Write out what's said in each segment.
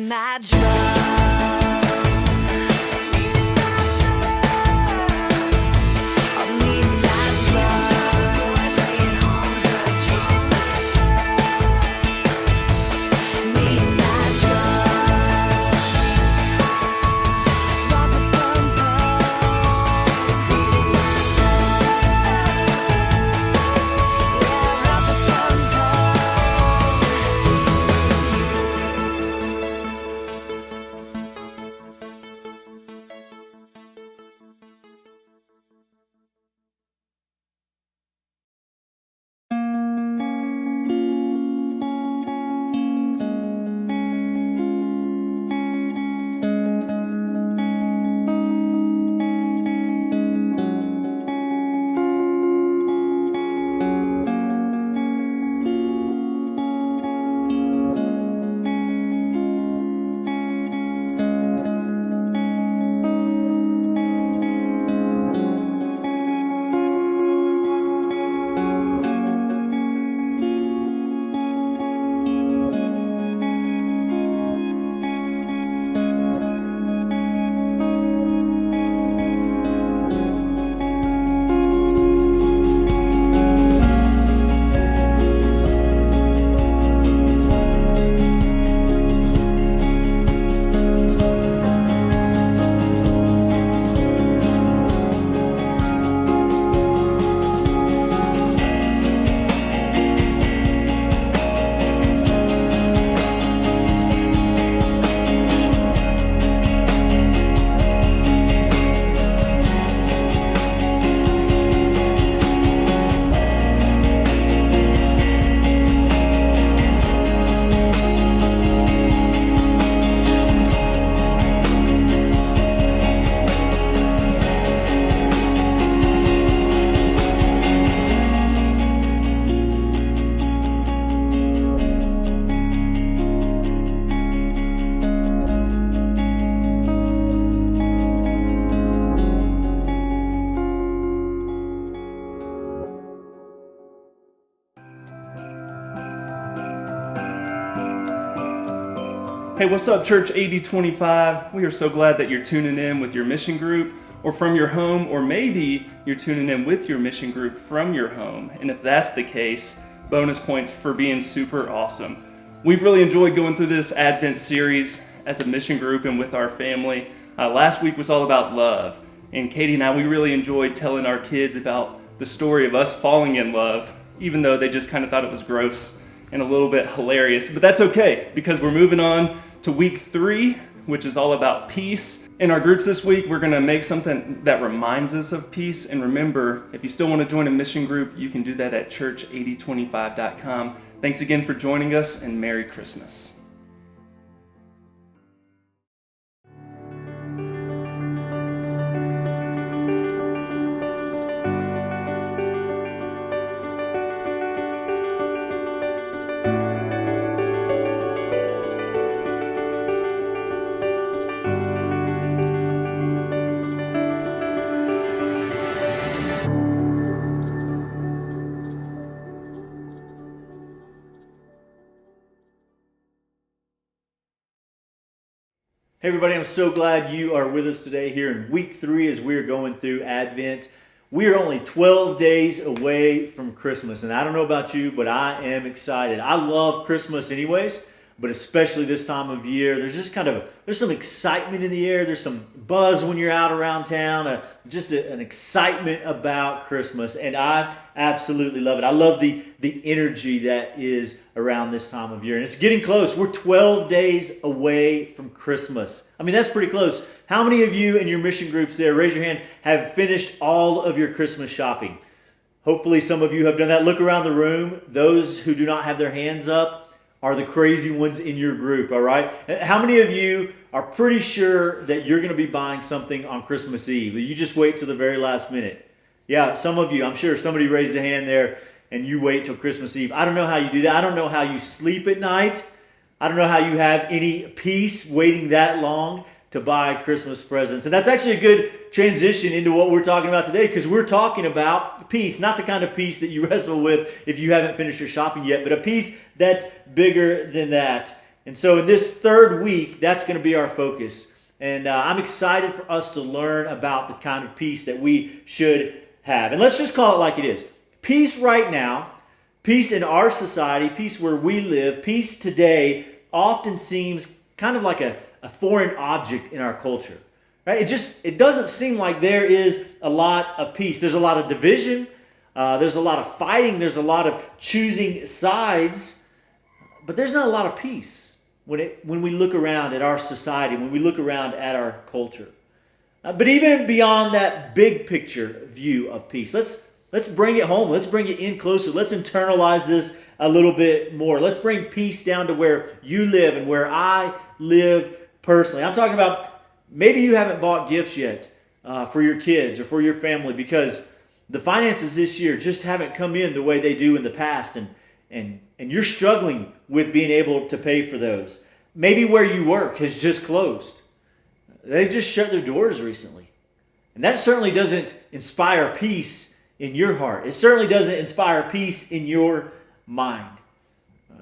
my drum. Hey, what's up, Church 8025? We are so glad that you're tuning in with your mission group or from your home, or maybe you're tuning in with your mission group from your home. And if that's the case, bonus points for being super awesome. We've really enjoyed going through this Advent series as a mission group and with our family. Last week was all about love. And Katie and I, we really enjoyed telling our kids about the story of us falling in love, even though they just kind of thought it was gross and a little bit hilarious. But that's okay, because we're moving on to week 3, which is all about peace. In our groups this week, we're gonna make something that reminds us of peace. And remember, if you still wanna join a mission group, you can do that at church8025.com. Thanks again for joining us, and Merry Christmas. Hey everybody, I'm so glad you are with us today here in week 3 as we're going through Advent. We are only 12 days away from Christmas, and I don't know about you, but I am excited. I love Christmas anyways, but especially this time of year, there's just there's some excitement in the air. There's some buzz when you're out around town, an excitement about Christmas, and I absolutely love it. I love the energy that is around this time of year, and it's getting close. We're 12 days away from Christmas. I mean, that's pretty close. How many of you in your mission groups there, raise your hand, have finished all of your Christmas shopping? Hopefully some of you have done that. Look around the room. Those who do not have their hands up are the crazy ones in your group, all right? How many of you are pretty sure that you're going to be buying something on Christmas Eve? You just wait till the very last minute. Yeah, some of you, I'm sure somebody raised a hand there, and you wait till Christmas Eve. I don't know how you do that. I don't know how you sleep at night. I don't know how you have any peace waiting that long to buy Christmas presents. And that's actually a good transition into what we're talking about today, because we're talking about peace, not the kind of peace that you wrestle with if you haven't finished your shopping yet, but a peace that's bigger than that. And so in this third week, that's going to be our focus. And I'm excited for us to learn about the kind of peace that we should have. And let's just call it like it is. Peace right now, peace in our society, peace where we live, peace today often seems kind of like a foreign object in our culture. Right? It doesn't seem like there is a lot of peace. There's a lot of division. There's a lot of fighting. There's a lot of choosing sides. But there's not a lot of peace when we look around at our society, when we look around at our culture. But even beyond that big picture view of peace, let's bring it home. Let's bring it in closer. Let's internalize this a little bit more. Let's bring peace down to where you live and where I live personally. I'm talking about maybe you haven't bought gifts yet for your kids or for your family because the finances this year just haven't come in the way they do in the past, and you're struggling with being able to pay for those. Maybe where you work has just closed. They've just shut their doors recently. And that certainly doesn't inspire peace in your heart. It certainly doesn't inspire peace in your mind.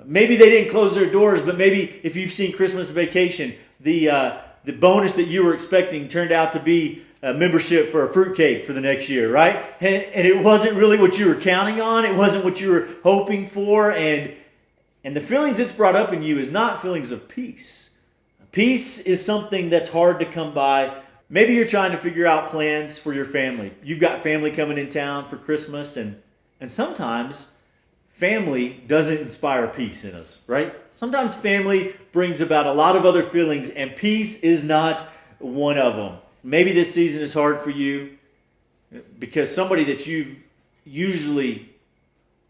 Maybe they didn't close their doors, but maybe if you've seen Christmas Vacation, the bonus that you were expecting turned out to be a membership for a fruitcake for the next year, right? And it wasn't really what you were counting on. It wasn't what you were hoping for. And the feelings it's brought up in you is not feelings of peace. Peace is something that's hard to come by. Maybe you're trying to figure out plans for your family. You've got family coming in town for Christmas, and sometimes family doesn't inspire peace in us, right? Sometimes family brings about a lot of other feelings, and peace is not one of them. Maybe this season is hard for you because somebody that you usually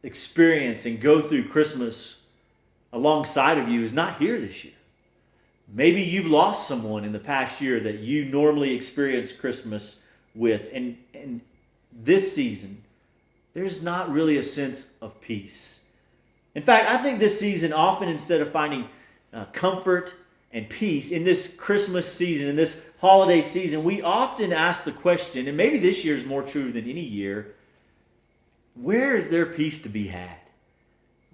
experience and go through Christmas alongside of you is not here this year. Maybe you've lost someone in the past year that you normally experience Christmas with, and this season, there's not really a sense of peace. In fact, I think this season, often instead of finding comfort and peace in this Christmas season, in this holiday season, we often ask the question, and maybe this year is more true than any year, where is there peace to be had?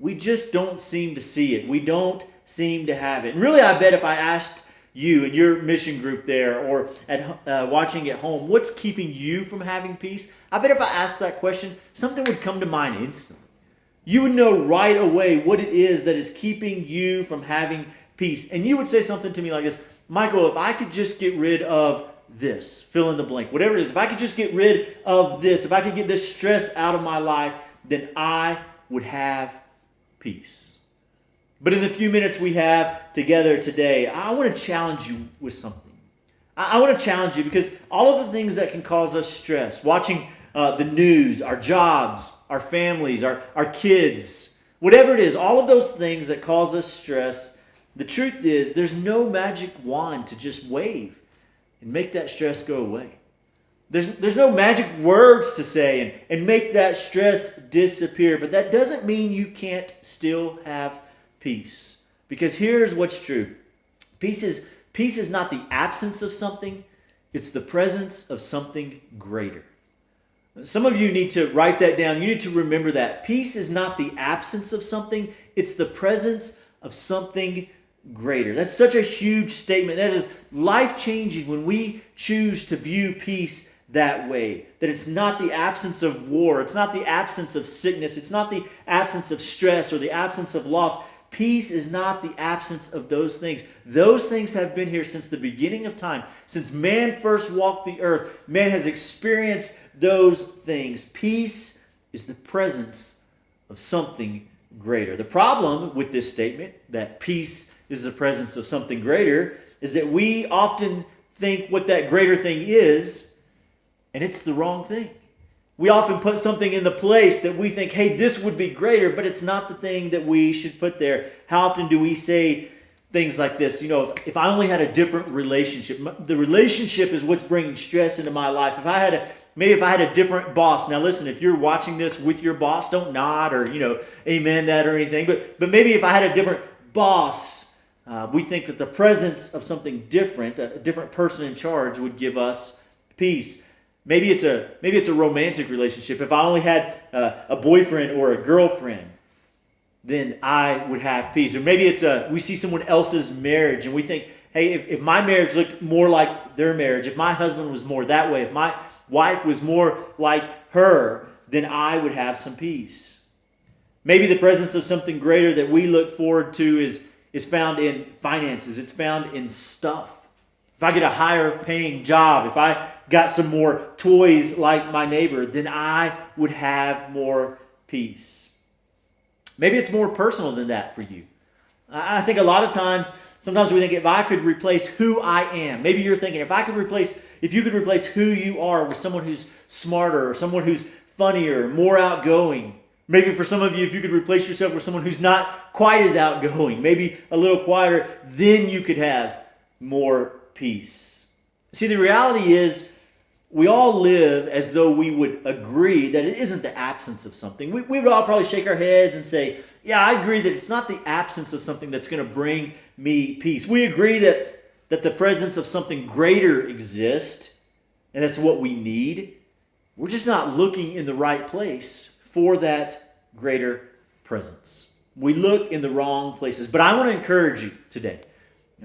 We just don't seem to see it. We don't seem to have it. And really, I bet if I asked you and your mission group there or at watching at home, what's keeping you from having peace? I bet if I asked that question, something would come to mind instantly. You would know right away what it is that is keeping you from having peace. And you would say something to me like this, Michael, if I could just get rid of this, fill in the blank, whatever it is, if I could just get rid of this, if I could get this stress out of my life, then I would have peace. But in the few minutes we have together today, I want to challenge you with something. I want to challenge you because all of the things that can cause us stress, watching the news, our jobs, our families, our kids, whatever it is, all of those things that cause us stress, the truth is there's no magic wand to just wave and make that stress go away. There's no magic words to say and make that stress disappear. But that doesn't mean you can't still have peace. Because here's what's true. Peace is not the absence of something. It's the presence of something greater. Some of you need to write that down. You need to remember that. Peace is not the absence of something. It's the presence of something greater. That's such a huge statement. That is life-changing when we choose to view peace that way. That it's not the absence of war. It's not the absence of sickness. It's not the absence of stress or the absence of loss. Peace is not the absence of those things. Those things have been here since the beginning of time. Since man first walked the earth, man has experienced those things. Peace is the presence of something greater. The problem with this statement, that peace is the presence of something greater, is that we often think what that greater thing is, and it's the wrong thing. We often put something in the place that we think, hey, this would be greater, but it's not the thing that we should put there. How often do we say things like this? You know, if I only had a different relationship, the relationship is what's bringing stress into my life. Maybe if I had a different boss. Now listen, if you're watching this with your boss, don't nod or, amen that or anything. But maybe if I had a different boss, we think that the presence of something different, a different person in charge would give us peace. Maybe it's a romantic relationship. If I only had a boyfriend or a girlfriend, then I would have peace. Or maybe we see someone else's marriage and we think, hey, if my marriage looked more like their marriage, if my husband was more that way, if my wife was more like her, then I would have some peace. Maybe the presence of something greater that we look forward to is found in finances. It's found in stuff. If I get a higher paying job, if I got some more toys like my neighbor, then I would have more peace. Maybe it's more personal than that for you. I think a lot of times, sometimes we think if I could replace who I am, maybe you're thinking if you could replace who you are with someone who's smarter or someone who's funnier, more outgoing. Maybe for some of you, if you could replace yourself with someone who's not quite as outgoing, maybe a little quieter, then you could have more peace. See, the reality is we all live as though we would agree that it isn't the absence of something. We would all probably shake our heads and say, yeah, I agree that it's not the absence of something that's going to bring me peace. We agree that the presence of something greater exists, and that's what we need. We're just not looking in the right place for that greater presence. We look in the wrong places. But I want to encourage you today.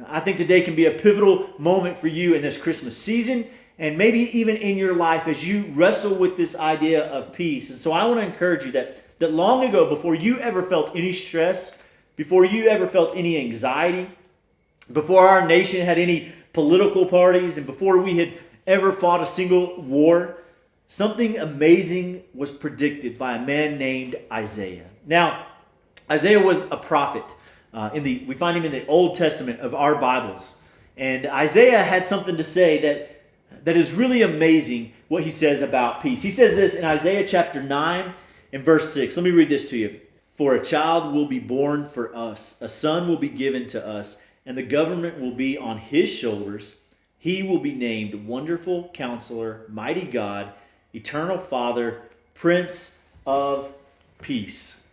I think today can be a pivotal moment for you in this Christmas season and maybe even in your life as you wrestle with this idea of peace. And so I want to encourage you that long ago, before you ever felt any stress, before you ever felt any anxiety, before our nation had any political parties, and before we had ever fought a single war, something amazing was predicted by a man named Isaiah. Now, Isaiah was a prophet. We find him in the Old Testament of our Bibles. And Isaiah had something to say that is really amazing what he says about peace. He says this in Isaiah chapter 9 and verse 6. Let me read this to you. For a child will be born for us, a son will be given to us, and the government will be on his shoulders. He will be named Wonderful Counselor, Mighty God, Eternal Father, Prince of Peace.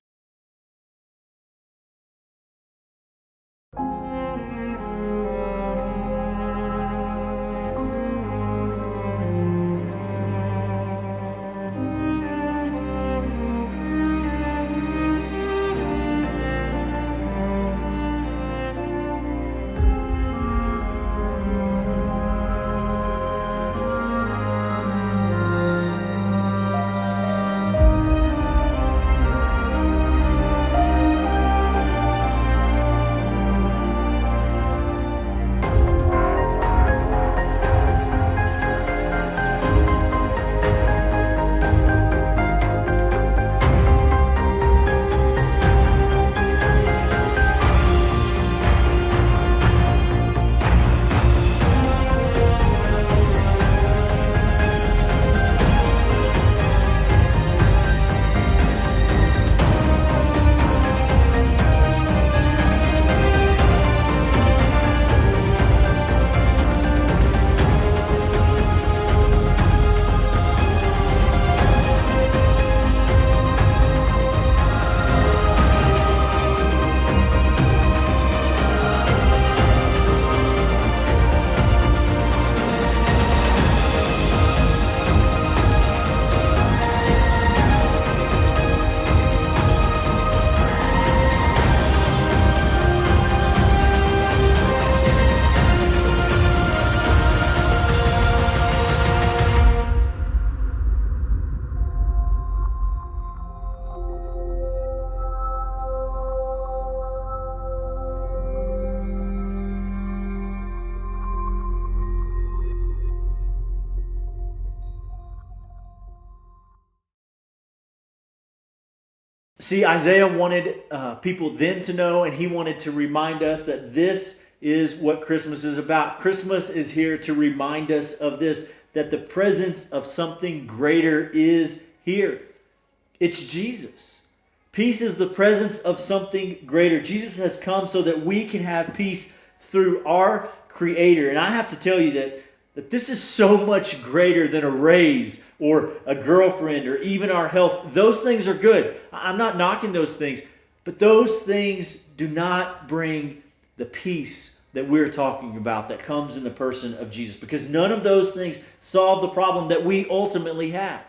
See, Isaiah wanted people then to know, and he wanted to remind us that this is what Christmas is about. Christmas is here to remind us of this, that the presence of something greater is here. It's Jesus. Peace is the presence of something greater. Jesus has come so that we can have peace through our Creator. And I have to tell you that this is so much greater than a raise or a girlfriend or even our health. Those things are good. I'm not knocking those things, but those things do not bring the peace that we're talking about that comes in the person of Jesus, because none of those things solve the problem that we ultimately have.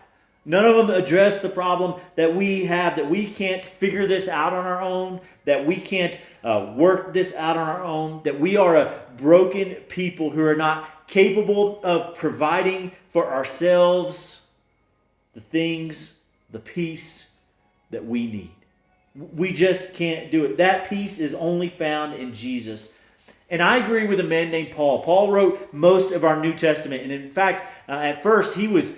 None of them address the problem that we have, that we can't figure this out on our own, that we can't work this out on our own, that we are a broken people who are not capable of providing for ourselves the things, the peace that we need. We just can't do it. That peace is only found in Jesus. And I agree with a man named Paul. Paul wrote most of our New Testament. And in fact, at first he was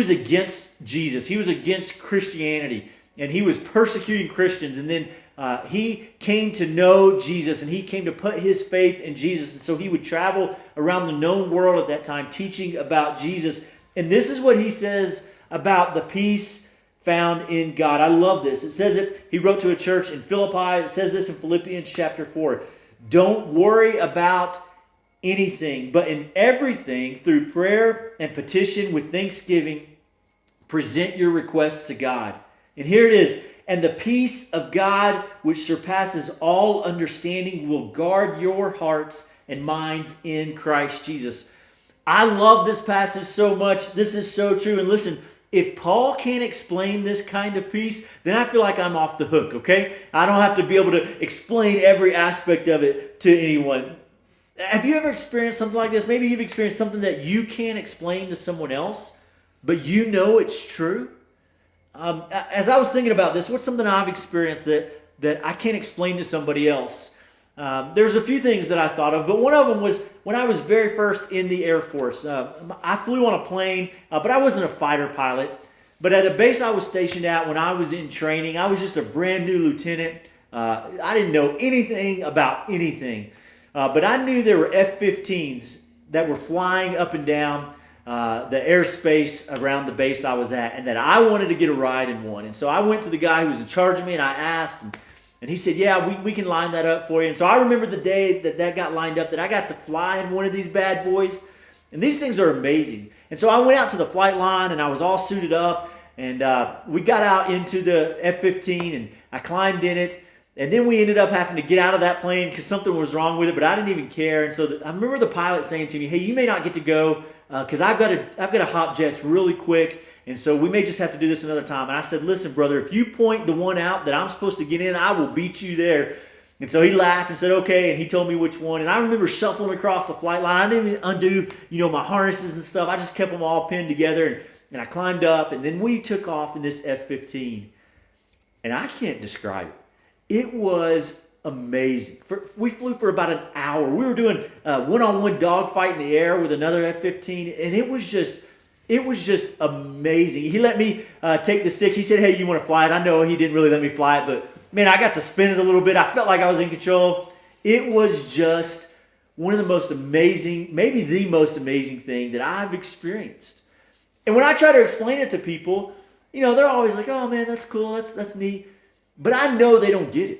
against Jesus. He was against Christianity. And he was persecuting Christians. And then he came to know Jesus. And he came to put his faith in Jesus. And so he would travel around the known world at that time teaching about Jesus. And this is what he says about the peace found in God. I love this. It says it. He wrote to a church in Philippi. It says this in Philippians chapter 4. Don't worry about anything, but in everything, through prayer and petition with thanksgiving, present your requests to God. And here it is. And the peace of God, which surpasses all understanding, will guard your hearts and minds in Christ Jesus. I love this passage so much. This is so true. And listen, if Paul can't explain this kind of peace, then I feel like I'm off the hook, okay? I don't have to be able to explain every aspect of it to anyone. Have you ever experienced something like this? Maybe you've experienced something that you can't explain to someone else, but you know it's true. As I was thinking about this, what's something I've experienced that I can't explain to somebody else? There's a few things that I thought of, but one of them was when I was very first in the Air Force. I flew on a plane, but I wasn't a fighter pilot. But at the base I was stationed at when I was in training, I was just a brand new lieutenant. I didn't know anything about anything. But I knew there were F-15s that were flying up and down the airspace around the base I was at, and that I wanted to get a ride in one. And so I went to the guy who was in charge of me, and I asked, and he said, yeah, we can line that up for you. And so I remember the day that got lined up, that I got to fly in one of these bad boys. And these things are amazing. And so I went out to the flight line, and I was all suited up, and we got out into the F-15, and I climbed in it. And then we ended up having to get out of that plane because something was wrong with it, but I didn't even care. And so I remember the pilot saying to me, hey, you may not get to go because I've got to hop jets really quick. And so we may just have to do this another time. And I said, listen, brother, if you point the one out that I'm supposed to get in, I will beat you there. And so he laughed and said, okay. And he told me which one. And I remember shuffling across the flight line. I didn't even undo, my harnesses and stuff. I just kept them all pinned together. And I climbed up. And then we took off in this F-15. And I can't describe it. It was amazing. We flew for about an hour. We were doing a one-on-one dogfight in the air with another F-15. And it was just amazing. He let me take the stick. He said, hey, you want to fly it? I know he didn't really let me fly it, but man, I got to spin it a little bit. I felt like I was in control. It was just one of the most amazing, maybe the most amazing thing that I've experienced. And when I try to explain it to people, they're always like, oh man, that's cool. That's neat. But I know they don't get it.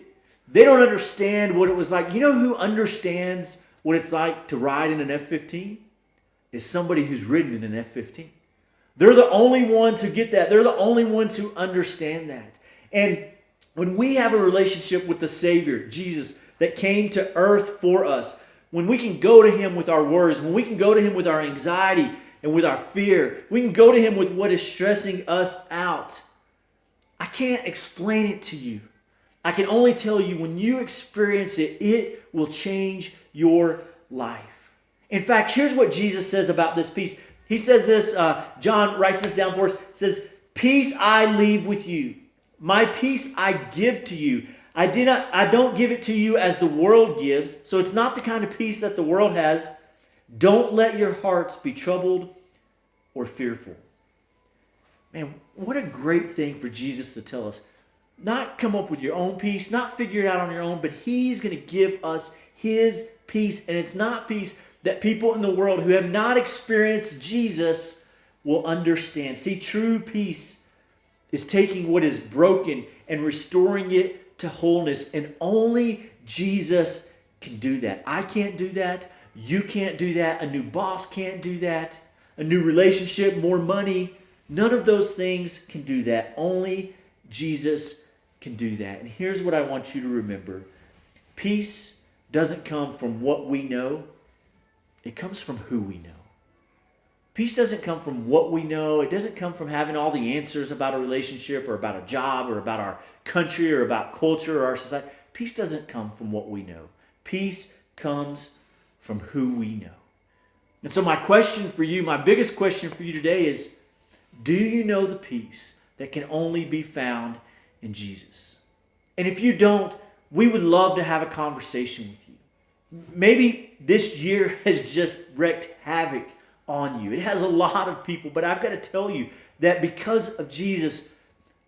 They don't understand what it was like. You know who understands what it's like to ride in an F-15? Is somebody who's ridden in an F-15. They're the only ones who get that. They're the only ones who understand that. And when we have a relationship with the Savior, Jesus, that came to earth for us, when we can go to Him with our worries, when we can go to Him with our anxiety and with our fear, we can go to Him with what is stressing us out. I can't explain it to you. I can only tell you when you experience it, it will change your life. In fact, here's what Jesus says about this peace. He says this, John writes this down for us. It says, peace I leave with you. My peace I give to you. I don't give it to you as the world gives. So it's not the kind of peace that the world has. Don't let your hearts be troubled or fearful. Man, what a great thing for Jesus to tell us. Not come up with your own peace, not figure it out on your own, but He's going to give us His peace. And it's not peace that people in the world who have not experienced Jesus will understand. See, true peace is taking what is broken and restoring it to wholeness. And only Jesus can do that. I can't do that. You can't do that. A new boss can't do that. A new relationship, more money. None of those things can do that. Only Jesus can do that. And here's what I want you to remember. Peace doesn't come from what we know. It comes from who we know. Peace doesn't come from what we know. It doesn't come from having all the answers about a relationship or about a job or about our country or about culture or our society. Peace doesn't come from what we know. Peace comes from who we know. And so my question for you, my biggest question for you today is, do you know the peace that can only be found in Jesus? And if you don't, we would love to have a conversation with you. Maybe this year has just wreaked havoc on you. It has a lot of people, but I've got to tell you that because of Jesus,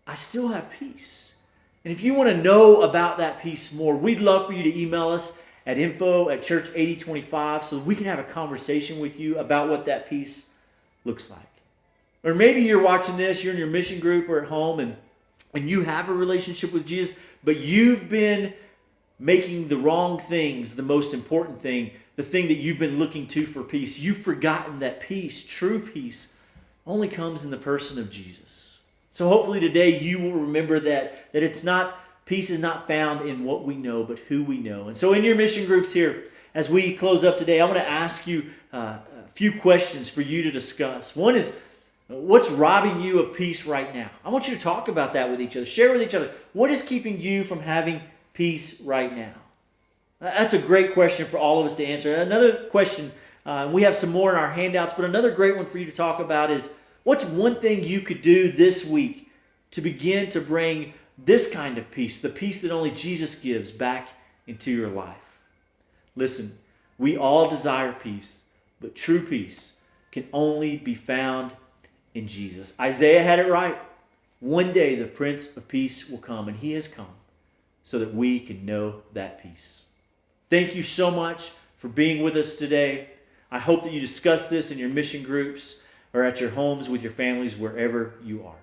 I still have peace. And if you want to know about that peace more, we'd love for you to email us at info@church8025 so we can have a conversation with you about what that peace looks like. Or maybe you're watching this, you're in your mission group or at home, and you have a relationship with Jesus, but you've been making the wrong things the most important thing, the thing that you've been looking to for peace. You've forgotten that peace, true peace, only comes in the person of Jesus. So hopefully today you will remember that it's not, peace is not found in what we know, but who we know. And so in your mission groups here, as we close up today, I want to ask you a few questions for you to discuss. One is, what's robbing you of peace right now? I want you to talk about that with each other. Share with each other. What is keeping you from having peace right now? That's a great question for all of us to answer. Another question, we have some more in our handouts, but another great one for you to talk about is, what's one thing you could do this week to begin to bring this kind of peace, the peace that only Jesus gives, back into your life? Listen, we all desire peace, but true peace can only be found in Jesus. Isaiah had it right. One day the Prince of Peace will come, and he has come so that we can know that peace. Thank you so much for being with us today. I hope that you discuss this in your mission groups or at your homes with your families, wherever you are.